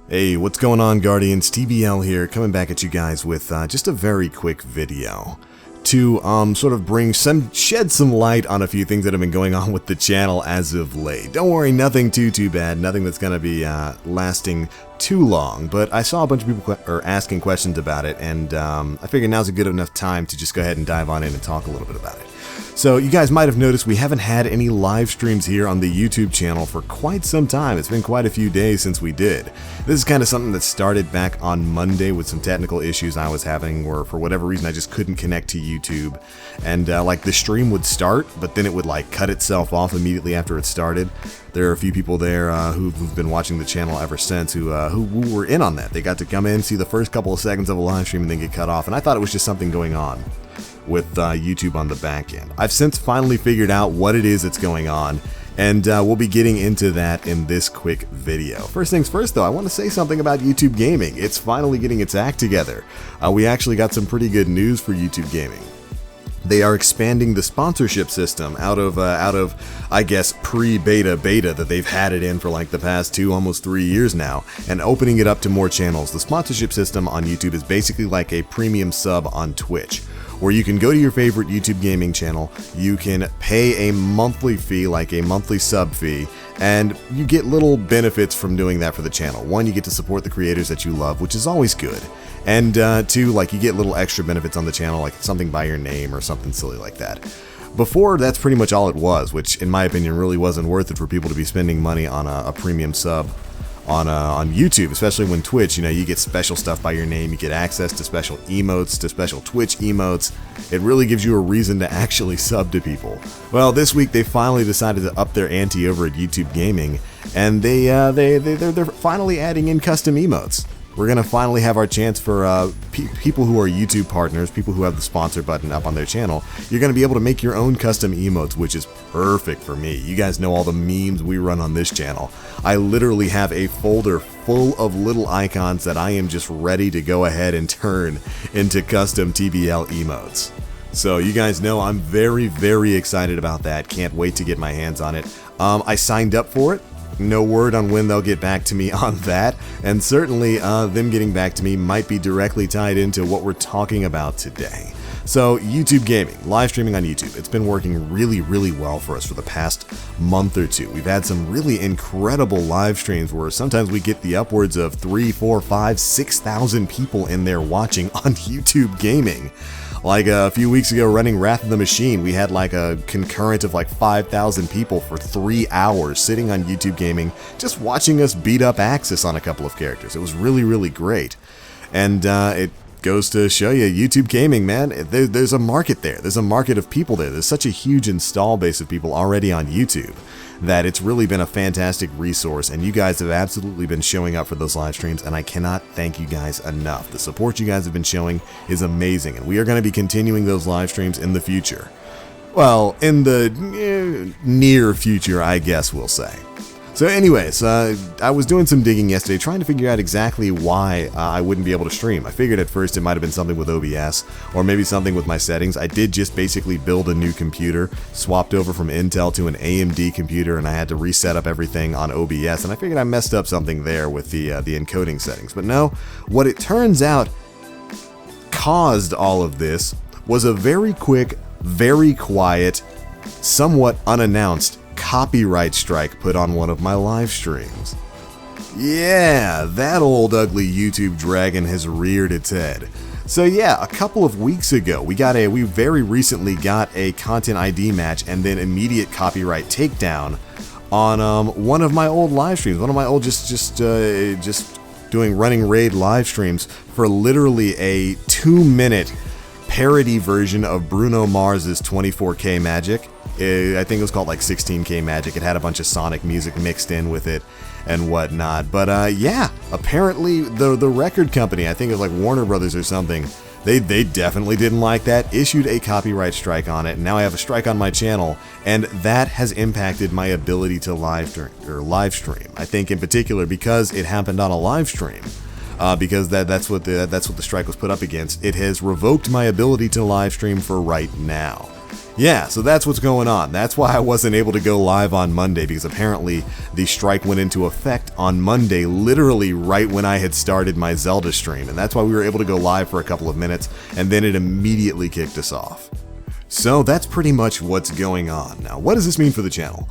Hey, what's going on, Guardians? TBL here, coming back at you guys with just a very quick video to sort of shed some light on a few things that have been going on with the channel as of late. Don't worry, nothing too bad, nothing that's gonna be lasting too long, but I saw a bunch of people asking questions about it, and I figured now's a good enough time to just go ahead and dive on in and talk a little bit about it. So you guys might have noticed we haven't had any live streams here on the YouTube channel for quite some time. It's been quite a few days since we did. This is kind of something that started back on Monday with some technical issues I was having where for whatever reason I just couldn't connect to YouTube. And like the stream would start, but then it would like cut itself off immediately after it started. There are a few people there who've been watching the channel ever since who were in on that. They got to come in, see the first couple of seconds of a live stream and then get cut off. And I thought it was just something going on with YouTube on the back end. I've since finally figured out what it is that's going on, and we'll be getting into that in this quick video. First things first though, I want to say something about YouTube Gaming. It's finally getting its act together. We actually got some pretty good news for YouTube Gaming. They are expanding the sponsorship system out of I guess pre-beta that they've had it in for like the past 2, almost 3 years now, and opening it up to more channels. The sponsorship system on YouTube is basically like a premium sub on Twitch, where you can go to your favorite YouTube gaming channel, you can pay a monthly fee, like a monthly sub fee, and you get little benefits from doing that for the channel. One, you get to support the creators that you love, which is always good. And two, like you get little extra benefits on the channel, like something by your name or something silly like that. Before, that's pretty much all it was, which in my opinion really wasn't worth it for people to be spending money on a premium sub on YouTube, especially when Twitch, you know, you get special stuff by your name, you get access to special emotes, to special Twitch emotes. It really gives you a reason to actually sub to people. Well, this week they finally decided to up their ante over at YouTube Gaming, and they're finally adding in custom emotes. We're gonna finally have our chance for people who are YouTube partners, people who have the sponsor button up on their channel. You're gonna be able to make your own custom emotes, which is perfect for me. You guys know all the memes we run on this channel. I literally have a folder full of little icons that I am just ready to go ahead and turn into custom TBL emotes. So you guys know I'm very excited about that. Can't wait to get my hands on it. I signed up for it. No word on when they'll get back to me on that, and certainly them getting back to me might be directly tied into what we're talking about today. So YouTube Gaming, live streaming on YouTube, it's been working really well for us for the past month or two. We've had some really incredible live streams where sometimes we get the upwards of 3, 4, 5, 6,000 people in there watching on YouTube Gaming. Like a few weeks ago running Wrath of the Machine, we had like a concurrent of like 5,000 people for 3 hours sitting on YouTube Gaming just watching us beat up Axis on a couple of characters. It was really great. And it goes to show you, YouTube Gaming, man, there's a market there. There's a market of people there. There's such a huge install base of people already on YouTube that it's really been a fantastic resource, and you guys have absolutely been showing up for those live streams, and I cannot thank you guys enough. The support you guys have been showing is amazing, and we are going to be continuing those live streams in the future. Well, in the near future, I guess we'll say. So anyways, I was doing some digging yesterday trying to figure out exactly why I wouldn't be able to stream. I figured at first it might have been something with OBS, or maybe something with my settings. I did just basically build a new computer, swapped over from Intel to an AMD computer, and I had to reset up everything on OBS, and I figured I messed up something there with the encoding settings. But no, what it turns out caused all of this was a very quick, very quiet, somewhat unannounced copyright strike put on one of my live streams. Yeah, that old ugly YouTube dragon has reared its head. So yeah, a couple of weeks ago, we very recently got a content ID match and then immediate copyright takedown on one of my old live streams, one of my old just doing running raid live streams for literally a 2-minute parody version of Bruno Mars's 24K Magic. I think it was called like 16K Magic. It had a bunch of Sonic music mixed in with it and whatnot. But yeah, apparently the record company, I think it was like Warner Brothers or something, they definitely didn't like that, issued a copyright strike on it, and now I have a strike on my channel, and that has impacted my ability to live stream. I think in particular because it happened on a live stream. Because that's what the strike was put up against. It has revoked my ability to live stream for right now. Yeah, so that's what's going on. That's why I wasn't able to go live on Monday, because apparently the strike went into effect on Monday, literally right when I had started my Zelda stream, and that's why we were able to go live for a couple of minutes, and then it immediately kicked us off. So that's pretty much what's going on. Now, what does this mean for the channel?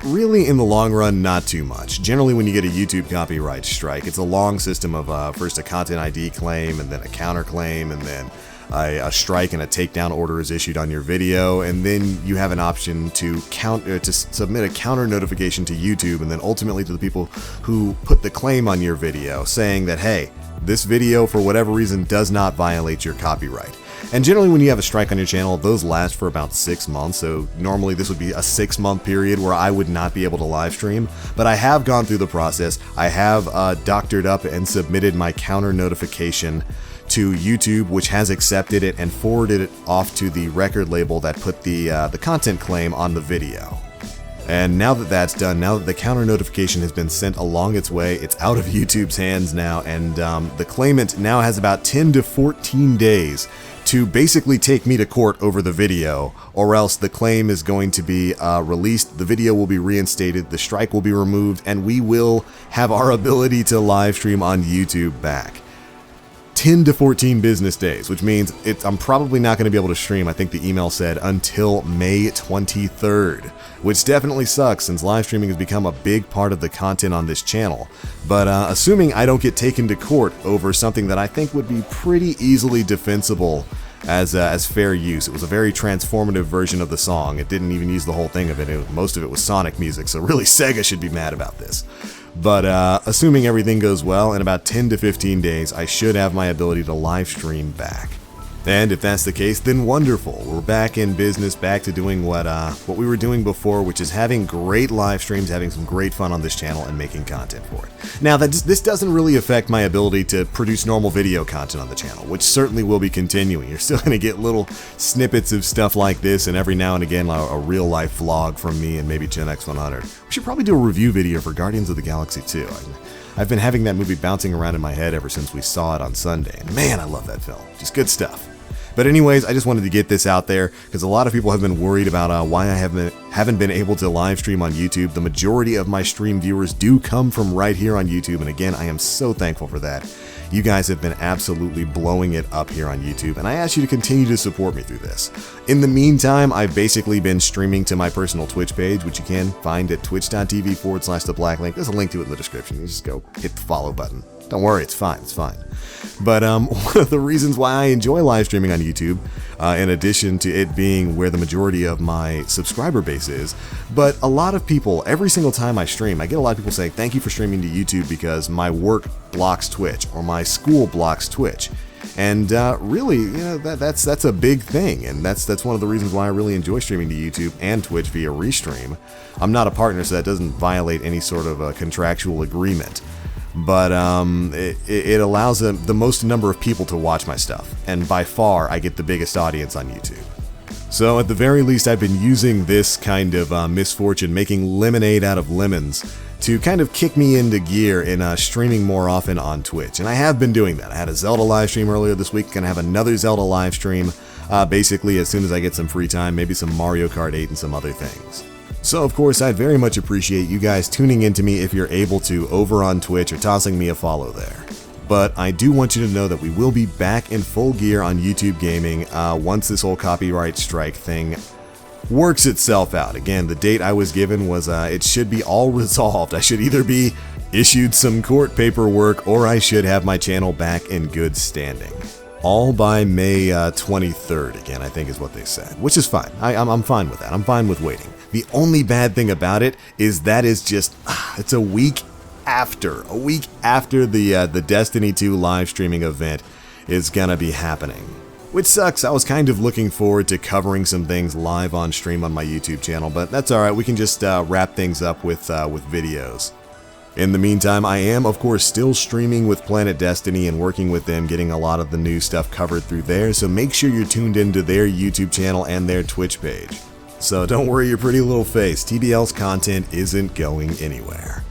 Really in the long run, not too much. Generally, when you get a YouTube copyright strike, it's a long system of first a content ID claim, and then a counterclaim, and then a strike and a takedown order is issued on your video, and then you have an option to submit a counter notification to YouTube, and then ultimately to the people who put the claim on your video, saying that, hey, this video for whatever reason does not violate your copyright. And generally when you have a strike on your channel, those last for about 6 months, so normally this would be a 6-month period where I would not be able to live stream, but I have gone through the process. I have doctored up and submitted my counter notification to YouTube, which has accepted it and forwarded it off to the record label that put the content claim on the video. And now that that's done, now that the counter notification has been sent along its way, it's out of YouTube's hands now, and the claimant now has about 10 to 14 days to basically take me to court over the video, or else the claim is going to be released, the video will be reinstated, the strike will be removed, and we will have our ability to live stream on YouTube back. 10 to 14 business days, which means I'm probably not going to be able to stream, I think the email said, until May 23rd, which definitely sucks since live streaming has become a big part of the content on this channel. But assuming I don't get taken to court over something that I think would be pretty easily defensible as fair use. It was a very transformative version of the song. It didn't even use the whole thing of it. Most of it was Sonic music, so really Sega should be mad about this. But assuming everything goes well, in about 10 to 15 days, I should have my ability to live stream back. And if that's the case, then wonderful. We're back in business, back to doing what we were doing before, which is having great live streams, having some great fun on this channel, and making content for it. Now, this doesn't really affect my ability to produce normal video content on the channel, which certainly will be continuing. You're still going to get little snippets of stuff like this, and every now and again, a real-life vlog from me and maybe Gen X 100. We should probably do a review video for Guardians of the Galaxy 2. I've been having that movie bouncing around in my head ever since we saw it on Sunday, and man, I love that film. Just good stuff. But anyways, I just wanted to get this out there because a lot of people have been worried about why I haven't been able to live stream on YouTube. The majority of my stream viewers do come from right here on YouTube, and again, I am so thankful for that. You guys have been absolutely blowing it up here on YouTube, and I ask you to continue to support me through this. In the meantime, I've basically been streaming to my personal Twitch page, which you can find at twitch.tv/TheBlackLink. There's a link to it in the description. You just go hit the follow button. Don't worry, it's fine, it's fine. But one of the reasons why I enjoy live streaming on YouTube, in addition to it being where the majority of my subscriber base is, but a lot of people, every single time I stream, I get a lot of people saying, thank you for streaming to YouTube because my work blocks Twitch, or my school blocks Twitch. And really, you know, that's a big thing, and that's one of the reasons why I really enjoy streaming to YouTube and Twitch via Restream. I'm not a partner, so that doesn't violate any sort of a contractual agreement. But it allows the most number of people to watch my stuff, and by far I get the biggest audience on YouTube. So at the very least, I've been using this kind of misfortune, making lemonade out of lemons, to kind of kick me into gear in streaming more often on Twitch. And I have been doing that. I had a Zelda live stream earlier this week, gonna have another Zelda live stream basically as soon as I get some free time, maybe some Mario Kart 8 and some other things. So of course, I'd very much appreciate you guys tuning into me if you're able to over on Twitch or tossing me a follow there. But I do want you to know that we will be back in full gear on YouTube gaming once this whole copyright strike thing works itself out. Again, the date I was given was it should be all resolved. I should either be issued some court paperwork or I should have my channel back in good standing. All by May 23rd, again, I think is what they said, which is fine. I'm fine with that. I'm fine with waiting. The only bad thing about it is that is just, it's a week after the Destiny 2 live streaming event is gonna be happening. Which sucks. I was kind of looking forward to covering some things live on stream on my YouTube channel, but that's alright. We can just wrap things up with videos. In the meantime, I am, of course, still streaming with Planet Destiny and working with them, getting a lot of the new stuff covered through there, so make sure you're tuned into their YouTube channel and their Twitch page. So don't worry your pretty little face, TBL's content isn't going anywhere.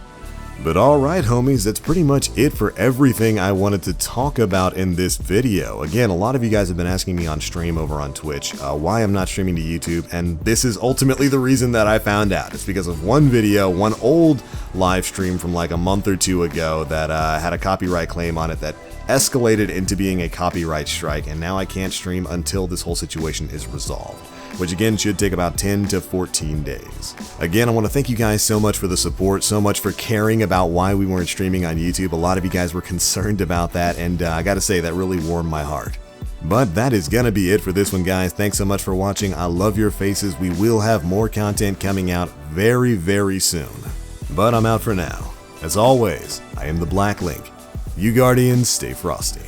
But alright homies, that's pretty much it for everything I wanted to talk about in this video. Again, a lot of you guys have been asking me on stream over on Twitch why I'm not streaming to YouTube, and this is ultimately the reason that I found out. It's because of one video, one old live stream from like a month or two ago that had a copyright claim on it that escalated into being a copyright strike, and now I can't stream until this whole situation is resolved, which again should take about 10 to 14 days. Again, I want to thank you guys so much for the support, so much for caring about why we weren't streaming on YouTube. A lot of you guys were concerned about that, and I gotta say, that really warmed my heart. But that is gonna be it for this one, guys. Thanks so much for watching. I love your faces. We will have more content coming out very, very soon. But I'm out for now. As always, I am TheBlackLink. You Guardians, stay frosty.